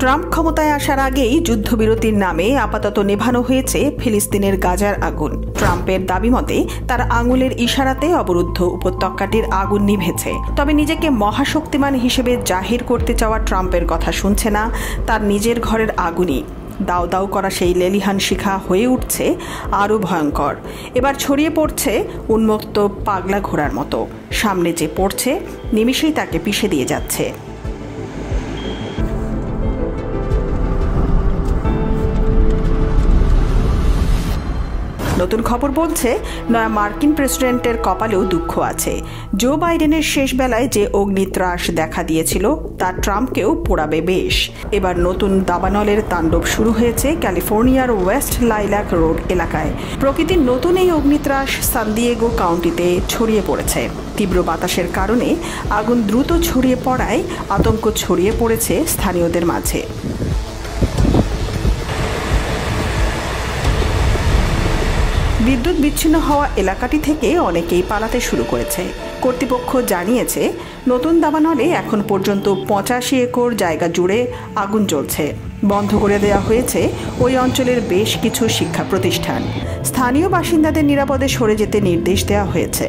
Trump ক্ষমতায় আসার আগেই যুদ্ধবিরতির নামে আপাতত নেভানো হয়েছে ফিলিস্তিনের গাজার আগুন। ট্রাম্পের দাবি মতে তার আঙুলের ইশারাতে অবরুদ্ধ উপত্যকাটির আগুন নিভেছে। তবে নিজেকে মহাশক্তিমান হিসেবে জাহির করতে চাওয়া ট্রাম্পের কথা শুনছে না তার নিজের ঘরের আগুনই। দাউ দাউ করা সেই লেলিহান শিখা হয়ে উঠছে আরও ভয়ঙ্কর। এবার ছড়িয়ে পড়ছে উন্মুক্ত পাগলা ঘোড়ার মতো। সামনে যে পড়ছে নিমিষেই তাকে পিষে দিয়ে যাচ্ছে। নতুন খবর বলছে নয়া মার্কিন প্রেসিডেন্টের কপালেও দুঃখ আছে। জো বাইডেনের শেষ বেলায় যে অগ্নিত্রাস দেখা দিয়েছিল তা ট্রাম্পকেও পোড়াবে বেশ। এবার নতুন দাবানলের তাণ্ডব শুরু হয়েছে ক্যালিফোর্নিয়ার ওয়েস্ট লাইল্যাক রোড এলাকায়। প্রকৃতির নতুন এই অগ্নিত্রাস সান দিয়েগো কাউন্টিতে ছড়িয়ে পড়েছে। তীব্র বাতাসের কারণে আগুন দ্রুত ছড়িয়ে পড়ায় আতঙ্ক ছড়িয়ে পড়েছে স্থানীয়দের মাঝে। বিদ্যুৎ বিচ্ছিন্ন হওয়া এলাকাটি থেকে অনেকেই পালাতে শুরু করেছে। কর্তৃপক্ষ জানিয়েছে নতুন দাবানলে এখন পর্যন্ত 85 একর জায়গা জুড়ে আগুন জ্বলছে। বন্ধ করে দেওয়া হয়েছে ওই অঞ্চলের বেশ কিছু শিক্ষা প্রতিষ্ঠান। স্থানীয় বাসিন্দাদের নিরাপদে সরে যেতে নির্দেশ দেওয়া হয়েছে।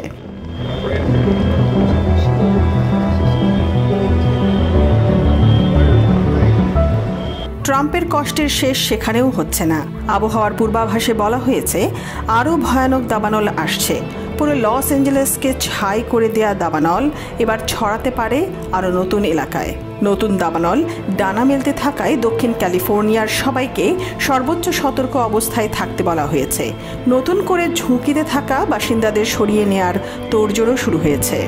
ট্রাম্পের কষ্টের শেষ সেখানেও হচ্ছে না। আবহাওয়ার পূর্বাভাসে বলা হয়েছে আরও ভয়ানক দাবানল আসছে। পুরো লস অ্যাঞ্জেলেসকে ছাই করে দেয়া দাবানল এবার ছড়াতে পারে আরও নতুন এলাকায়। নতুন দাবানল ডানা মেলতে থাকায় দক্ষিণ ক্যালিফোর্নিয়ার সবাইকে সর্বোচ্চ সতর্ক অবস্থায় থাকতে বলা হয়েছে। নতুন করে ঝুঁকিতে থাকা বাসিন্দাদের সরিয়ে নেয়ার তোড়জোড়ও শুরু হয়েছে।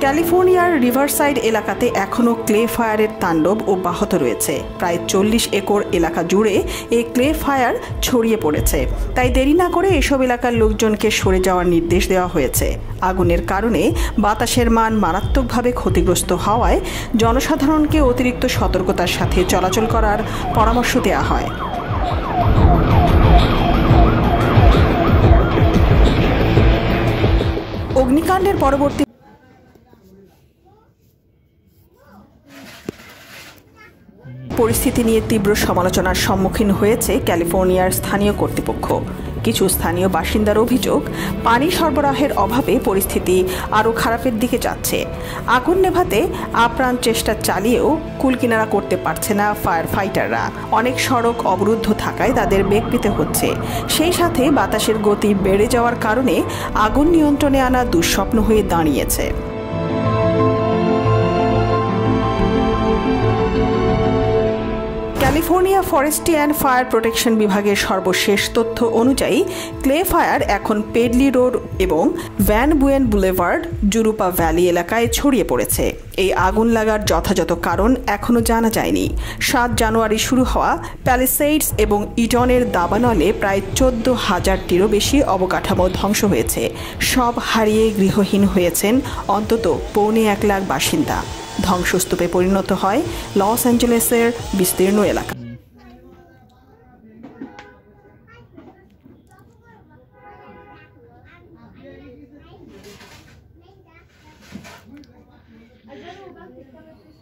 ক্যালিফোর্নিয়ার রিভারসাইড এলাকাতে এখনও ক্লে ফায়ারের তাণ্ডব অব্যাহত রয়েছে। প্রায় 40 একর এলাকা জুড়ে এই ক্লে ফায়ার ছড়িয়ে পড়েছে। তাই দেরি না করে এসব এলাকার লোকজনকে সরে যাওয়ার নির্দেশ দেওয়া হয়েছে। আগুনের কারণে বাতাসের মান মারাত্মকভাবে ক্ষতিগ্রস্ত হওয়ায় জনসাধারণকে অতিরিক্ত সতর্কতার সাথে চলাচল করার পরামর্শ দেওয়া হয়। অগ্নিকাণ্ডের পরবর্তী পরিস্থিতি নিয়ে তীব্র সমালোচনার সম্মুখীন হয়েছে ক্যালিফোর্নিয়ার স্থানীয় কর্তৃপক্ষ। কিছু স্থানীয় বাসিন্দার অভিযোগ, পানি সরবরাহের অভাবে পরিস্থিতি আরও খারাপের দিকে যাচ্ছে। আগুন নেভাতে আপ্রাণ চেষ্টা চালিয়েও কুলকিনারা করতে পারছে না ফায়ার ফাইটাররা। অনেক সড়ক অবরুদ্ধ থাকায় তাদের বেগ পেতে হচ্ছে। সেই সাথে বাতাসের গতি বেড়ে যাওয়ার কারণে আগুন নিয়ন্ত্রণে আনা দুঃস্বপ্ন হয়ে দাঁড়িয়েছে। California forestry and fire protection বিভাগের সর্বশেষ তথ্য অনুযায়ী ক্লে ফায়ার এখন পেডলি রোড এবং ভ্যান বুয়েন বুলেভার্ড জুরুপা ভ্যালি এলাকায় ছড়িয়ে পড়েছে। এই আগুন লাগার যথাযথ কারণ এখনও জানা যায়নি। 7 জানুয়ারি শুরু হওয়া প্যালিসেইডস এবং ইটনের দাবানলে প্রায় 14,000টিরও বেশি অবকাঠামো ধ্বংস হয়েছে। সব হারিয়ে গৃহহীন হয়েছেন অন্তত 1.25 লাখ বাসিন্দা। ধ্বংসস্তূপে পরিণত হয় লস অ্যাঞ্জেলেসের বিস্তীর্ণ এলাকা।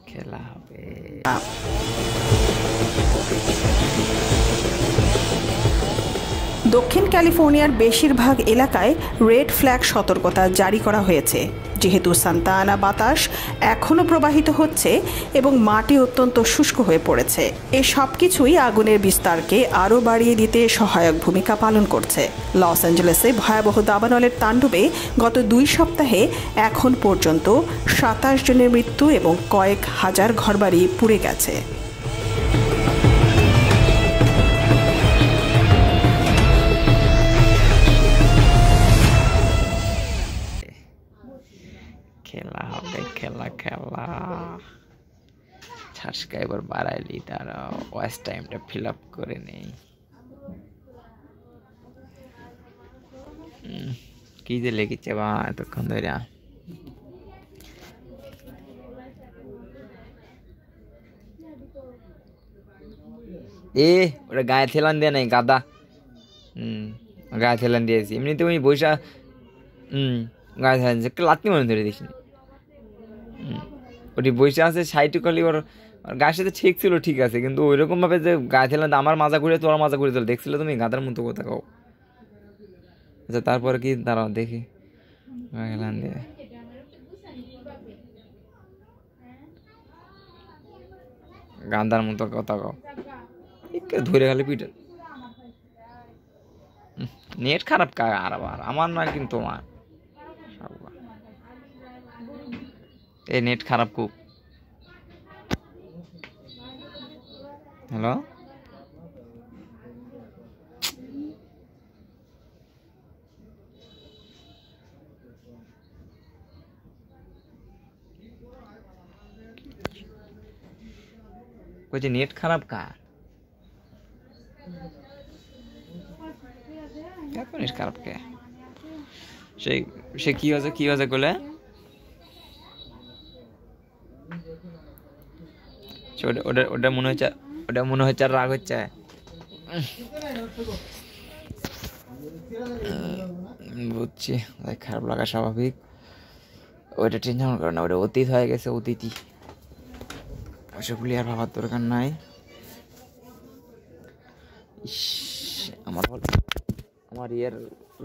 খেলা হবে। দক্ষিণ ক্যালিফোর্নিয়ার বেশিরভাগ এলাকায় রেড ফ্ল্যাগ সতর্কতা জারি করা হয়েছে। যেহেতু সান্তা আনা বাতাস এখনও প্রবাহিত হচ্ছে এবং মাটি অত্যন্ত শুষ্ক হয়ে পড়েছে, এই সব কিছুই আগুনের বিস্তারকে আরও বাড়িয়ে দিতে সহায়ক ভূমিকা পালন করছে। লস অ্যাঞ্জেলেসে ভয়াবহ দাবানলের তাণ্ডবে গত 2 সপ্তাহে এখন পর্যন্ত 27 জনের মৃত্যু এবং কয়েক হাজার ঘরবাড়ি পুড়ে গেছে। খেলা হবে, খেলা খেলা। সাবস্ক্রাইবার বাড়াইলি তারা ওয়াচ টাইমটা ফিল আপ করে নেই। কি যে লেগেছে বা এতক্ষণ ধরে। ওটা গায়ে থেলান দিয়ে নাই গাদা। গায়ে থেলান দিয়েছি এমনিতে ওই বৈশা। গায়ে থেলান লাত্তি মনে ধরে দিস। ওটি বসে আছে সাইটে করলে ওর গায়ের সাথে ঠিক ছিল, ঠিক আছে, কিন্তু ওইরকম ভাবে যে গায়ে ছিলেন আমার মাজা ঘুরে তোর মাজা ঘুরে চলে দেখছিলে তুমি গাদার মতো কথা কও। আচ্ছা তারপরে কি দাঁড়াও দেখি গেলাম দিয়ে গান্দার মতো কথা কও ধরে গেলে পিঠে। নেট খারাপ কার আবার আমার নয় কিন্তু আমার এই নেট খারাপ খুব। হ্যালো কইছে নেট খারাপ কার? নেট খারাপ কে? সে কি হয়েছে বলে ওটা মনে হচ্ছে আর রাগ হচ্ছে। বুঝছি, খারাপ লাগা স্বাভাবিক, ওইটা টেনশন করে না, ওটা অতীত হয়ে গেছে, অতীতই, ওসবগুলি আর ভাবার দরকার নাই। আমার ইয়ের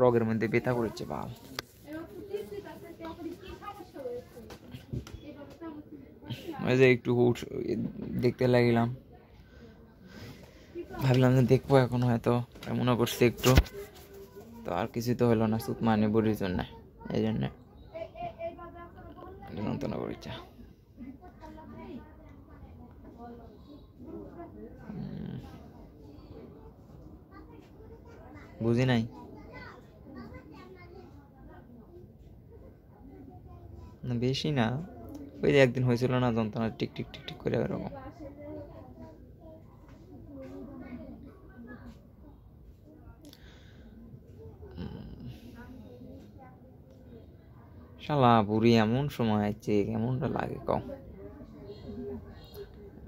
রগের মধ্যে ব্যথা করেছে বাল। ওই যে একটু দেখতে লাগিলাম, ভাবলাম যে দেখবো এখন, হয়তো মনে করছি একটু, তো আর কিছু তো হলো না, সুত মানে বুড়ির জন্য, এই জন্য যন্ত্রণা করেছে। বুঝি নাই, বেশি না, ওই যে একদিন হয়েছিল না যন্ত্রণা টিক টিক টিক টিক করে এরকম। শালা বুড়ি এমন সময় আছে, কেমনটা লাগে কম,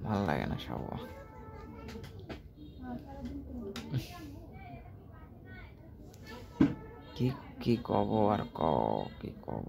ভাল লাগে না সব। কি কব আর কি কব।